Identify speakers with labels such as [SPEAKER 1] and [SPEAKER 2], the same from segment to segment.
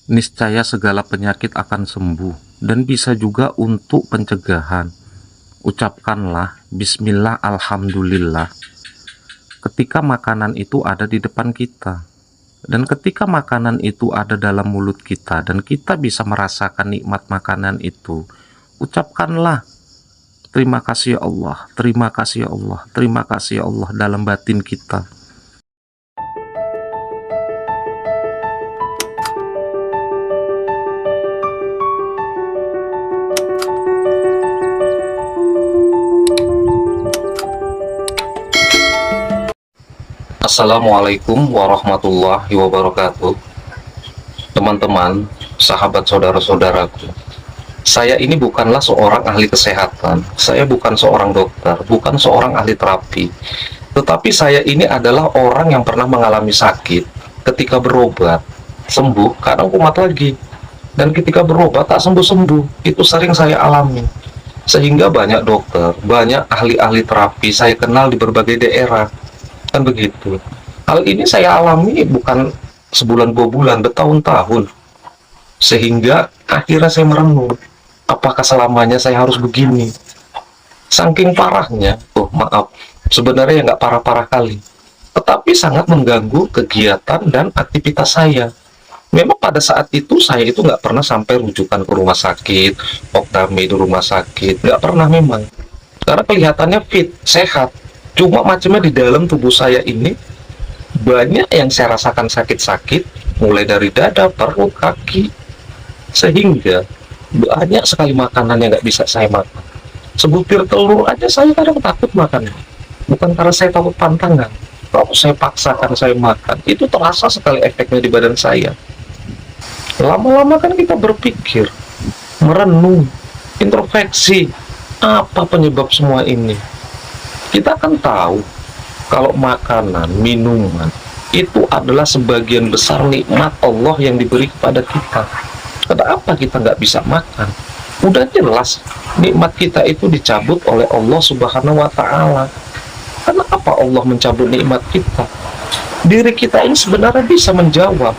[SPEAKER 1] niscaya segala penyakit akan sembuh, dan bisa juga untuk pencegahan. Ucapkanlah bismillah alhamdulillah ketika makanan itu ada di depan kita. Dan ketika makanan itu ada dalam mulut kita dan kita bisa merasakan nikmat makanan itu, ucapkanlah terima kasih ya Allah, terima kasih ya Allah, terima kasih ya Allah dalam batin kita. Assalamualaikum warahmatullahi wabarakatuh. Teman-teman, sahabat saudara-saudaraku, saya ini bukanlah seorang ahli kesehatan, saya bukan seorang dokter, bukan seorang ahli terapi, tetapi saya ini adalah orang yang pernah mengalami sakit. Ketika berobat, sembuh, kadang kumat lagi. Dan ketika berobat, tak sembuh-sembuh. Itu sering saya alami. Sehingga banyak dokter, banyak ahli-ahli terapi saya kenal di berbagai daerah. Kan begitu. Hal ini saya alami bukan sebulan, 2 bulan, bertahun-tahun. Sehingga akhirnya saya merenung, apakah selamanya saya harus begini? Saking parahnya, maaf, sebenarnya nggak parah-parah kali, tetapi sangat mengganggu kegiatan dan aktivitas saya. Memang pada saat itu saya itu nggak pernah sampai rujukan ke rumah sakit, opname di rumah sakit, nggak pernah memang. Karena kelihatannya fit, sehat. Cuma macamnya di dalam tubuh saya ini banyak yang saya rasakan sakit-sakit, mulai dari dada, perut, kaki, sehingga banyak sekali makanan yang nggak bisa saya makan. Sebutir telur aja saya kadang takut makan, bukan karena saya takut pantangan. Kalau saya paksakan saya makan, itu terasa sekali efeknya di badan saya. Lama-lama kan kita berpikir, merenung, introspeksi, apa penyebab semua ini? Kita kan tahu kalau makanan, minuman itu adalah sebagian besar nikmat Allah yang diberi kepada kita. Kenapa kita nggak bisa makan? Udah jelas nikmat kita itu dicabut oleh Allah Subhanahu wa Ta'ala. Kenapa Allah mencabut nikmat kita? Diri kita ini sebenarnya bisa menjawab.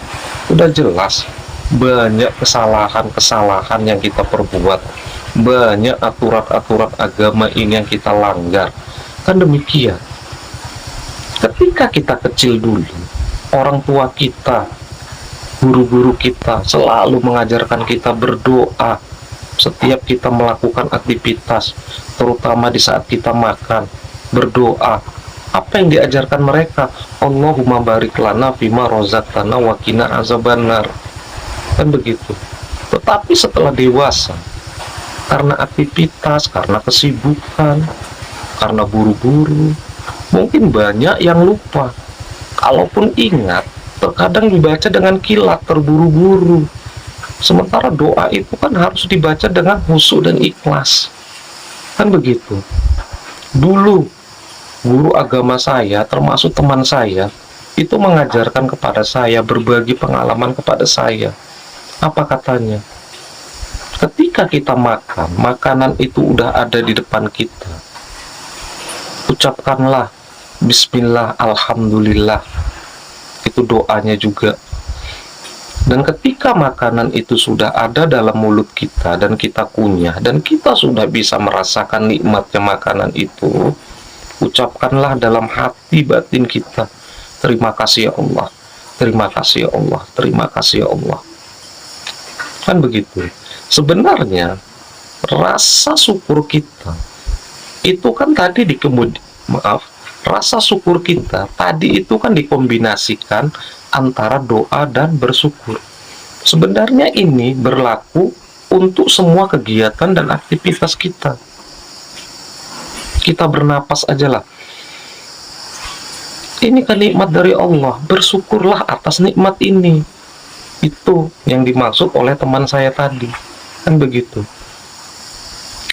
[SPEAKER 1] Udah jelas banyak kesalahan-kesalahan yang kita perbuat, banyak aturan-aturan agama ini yang kita langgar. Kan demikian. Ketika kita kecil dulu, orang tua kita, guru-guru kita selalu mengajarkan kita berdoa setiap kita melakukan aktivitas, terutama di saat kita makan, berdoa. Apa yang diajarkan mereka? Allahumma barik lana fima rozaqtana wa qina azabannar. Kan begitu. Tetapi setelah dewasa, karena aktivitas, karena kesibukan, karena buru-buru, mungkin banyak yang lupa. Kalaupun ingat, terkadang dibaca dengan kilat, terburu-buru. Sementara doa itu kan harus dibaca dengan khusyuk dan ikhlas. Kan begitu. Dulu, guru agama saya, termasuk teman saya, itu mengajarkan kepada saya, berbagi pengalaman kepada saya. Apa katanya? Ketika kita makan, makanan itu udah ada di depan kita, ucapkanlah bismillah alhamdulillah, itu doanya juga. Dan ketika makanan itu sudah ada dalam mulut kita dan kita kunyah dan kita sudah bisa merasakan nikmatnya makanan itu, ucapkanlah dalam hati batin kita, terima kasih ya Allah, terima kasih ya Allah, terima kasih ya Allah. Kan begitu. Sebenarnya rasa syukur kita itu kan tadi rasa syukur kita tadi itu kan dikombinasikan antara doa dan bersyukur. Sebenarnya ini berlaku untuk semua kegiatan dan aktivitas kita. Kita bernapas aja lah. Ini kan nikmat dari Allah, bersyukurlah atas nikmat ini. Itu yang dimaksud oleh teman saya tadi. Kan begitu.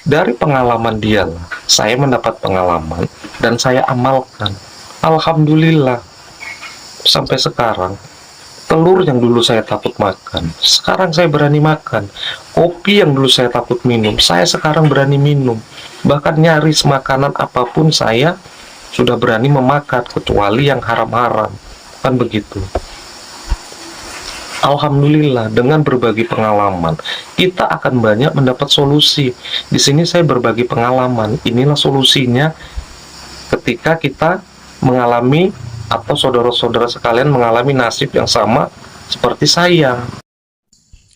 [SPEAKER 1] Dari pengalaman dia lah, saya mendapat pengalaman dan saya amalkan. Alhamdulillah, sampai sekarang telur yang dulu saya takut makan, sekarang saya berani makan. Kopi yang dulu saya takut minum, saya sekarang berani minum. Bahkan nyaris makanan apapun saya sudah berani memakan, kecuali yang haram-haram. Kan begitu. Alhamdulillah, dengan berbagi pengalaman, kita akan banyak mendapat solusi. Di sini saya berbagi pengalaman. Inilah solusinya ketika kita mengalami atau saudara-saudara sekalian mengalami nasib yang sama seperti saya.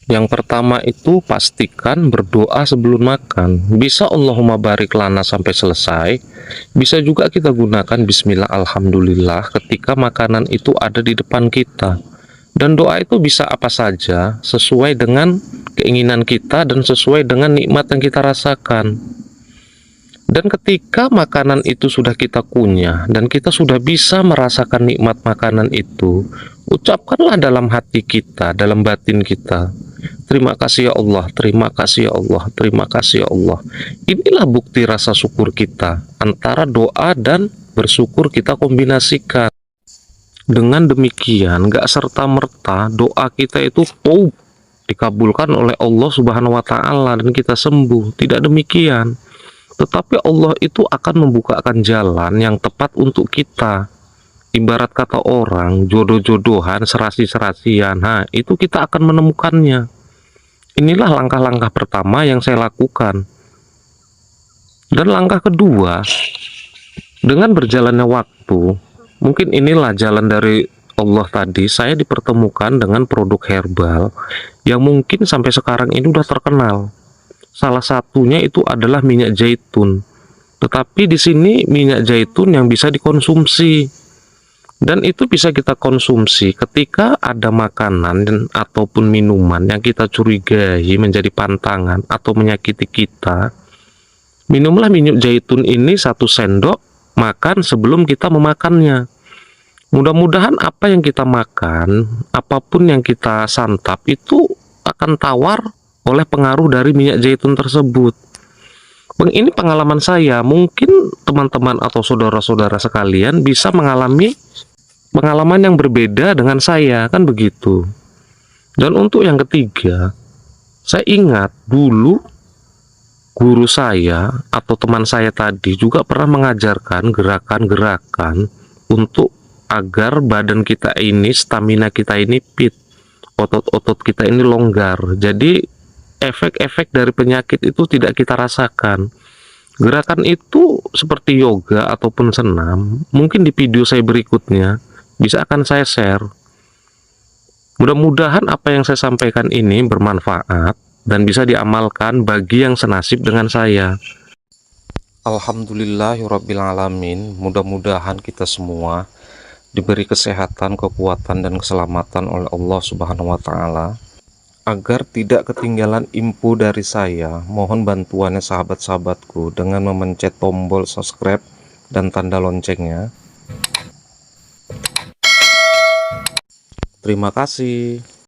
[SPEAKER 1] Yang pertama itu pastikan berdoa sebelum makan. Bisa Allahumma barik lana sampai selesai. Bisa juga kita gunakan bismillah alhamdulillah ketika makanan itu ada di depan kita. Dan doa itu bisa apa saja sesuai dengan keinginan kita dan sesuai dengan nikmat yang kita rasakan. Dan ketika makanan itu sudah kita kunyah dan kita sudah bisa merasakan nikmat makanan itu, ucapkanlah dalam hati kita, dalam batin kita, terima kasih ya Allah, terima kasih ya Allah, terima kasih ya Allah. Inilah bukti rasa syukur kita. Antara doa dan bersyukur kita kombinasikan. Dengan demikian, gak serta-merta doa kita itu dikabulkan oleh Allah Subhanahu wa Ta'ala dan kita sembuh. Tidak demikian. Tetapi Allah itu akan membukakan jalan yang tepat untuk kita. Ibarat kata orang, jodoh-jodohan, serasi-serasian, itu kita akan menemukannya. Inilah langkah-langkah pertama yang saya lakukan. Dan langkah kedua, dengan berjalannya waktu, mungkin inilah jalan dari Allah tadi, saya dipertemukan dengan produk herbal yang mungkin sampai sekarang ini udah terkenal. Salah satunya itu adalah minyak zaitun. Tetapi di sini minyak zaitun yang bisa dikonsumsi. Dan itu bisa kita konsumsi ketika ada makanan ataupun minuman yang kita curigai menjadi pantangan atau menyakiti kita. Minumlah minyak zaitun ini 1 sendok makan sebelum kita memakannya. Mudah-mudahan apa yang kita makan, apapun yang kita santap itu akan tawar oleh pengaruh dari minyak zaitun tersebut. Ini pengalaman saya, mungkin teman-teman atau saudara-saudara sekalian bisa mengalami pengalaman yang berbeda dengan saya, kan begitu. Dan untuk yang ketiga, saya ingat dulu guru saya atau teman saya tadi juga pernah mengajarkan gerakan-gerakan untuk agar badan kita ini, stamina kita ini fit, otot-otot kita ini longgar. Jadi efek-efek dari penyakit itu tidak kita rasakan. Gerakan itu seperti yoga ataupun senam. Mungkin di video saya berikutnya bisa akan saya share. Mudah-mudahan apa yang saya sampaikan ini bermanfaat dan bisa diamalkan bagi yang senasib dengan saya. Alhamdulillahirrabbilalamin. Mudah-mudahan kita semua diberi kesehatan, kekuatan, dan keselamatan oleh Allah Subhanahu wa Ta'ala. Agar tidak ketinggalan info dari saya, mohon bantuannya sahabat-sahabatku dengan memencet tombol subscribe dan tanda loncengnya. Terima kasih.